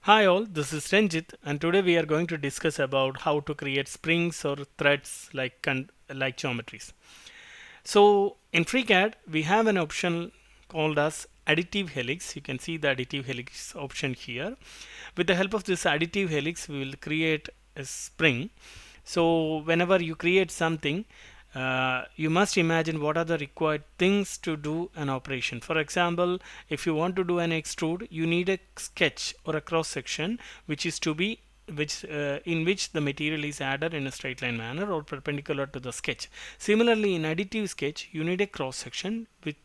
Hi all, this is Ranjit and today we are going to discuss about how to create springs or threads like geometries. So in FreeCAD we have an option called as Additive Helix. You can see the Additive Helix option here. With the help of this Additive Helix we will create a spring. So whenever you create something, you must imagine what are the required things to do an operation. For example, if you want to do an extrude, you need a sketch or a cross section which is to be in which the material is added in a straight line manner or perpendicular to the sketch. Similarly, in additive sketch, you need a cross section. With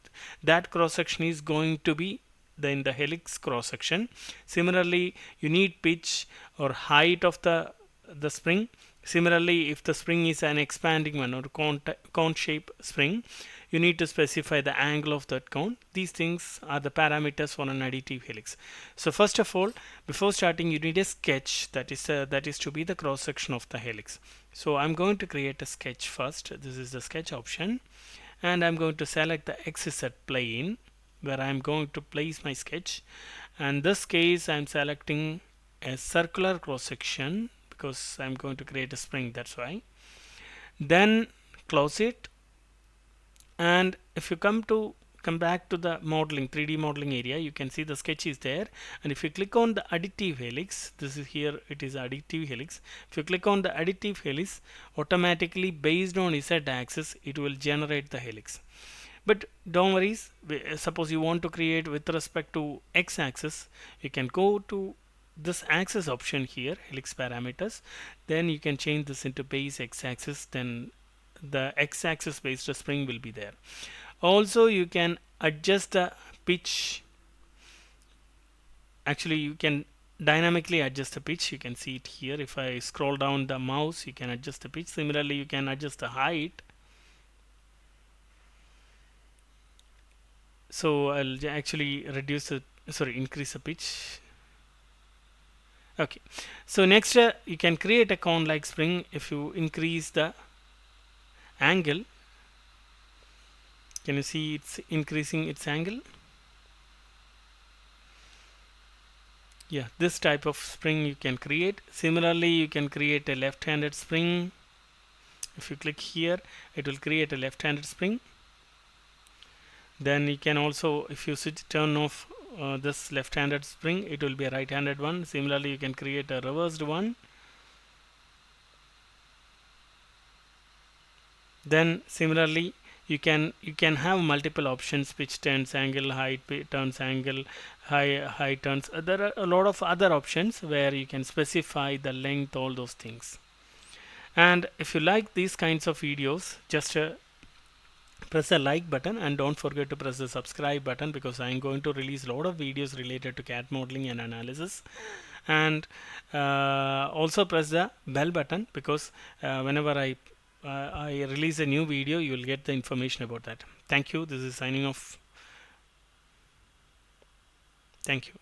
that cross section is going to be in the helix cross section. Similarly, you need pitch or height of the spring. Similarly, if the spring is an expanding one or cone shape spring, you need to specify the angle of that cone. These things are the parameters for an additive helix. So first of all, before starting, you need a sketch that is to be the cross section of the helix. So I'm going to create a sketch first. This is the sketch option, and I'm going to select the XZ plane where I'm going to place my sketch. And this case, I'm selecting a circular cross section because I'm going to create a spring, that's why. Then close it, and if you come back to the modeling 3D modeling area, you can see the sketch is there. And if you click on the additive helix, this is here, it is additive helix. If you click on the additive helix, automatically based on Z axis it will generate the helix. But don't worry, suppose you want to create with respect to X axis, you can go to this axis option here, helix parameters. Then you can change this into base X axis, then the X axis based spring will be there. Also you can adjust the pitch. Actually you can dynamically adjust the pitch. You can see it here. If I scroll down the mouse, you can adjust the pitch. Similarly, you can adjust the height. So I'll actually increase the pitch. Okay, so next you can create a cone like spring. If you increase the angle, can you see it's increasing its angle? Yeah, this type of spring you can create. Similarly, you can create a left-handed spring. If you click here, it will create a left-handed spring. Then you can also, if you turn off this left-handed spring, it will be a right-handed one. Similarly, you can create a reversed one. Then similarly, you can have multiple options: pitch turns angle, height turns angle, high turns. There are a lot of other options where you can specify the length, all those things. And if you like these kinds of videos, just press the like button and don't forget to press the subscribe button, because I'm going to release a lot of videos related to CAD modeling and analysis. And also press the bell button, because whenever I release a new video, you will get the information about that. Thank you. This is signing off. Thank you.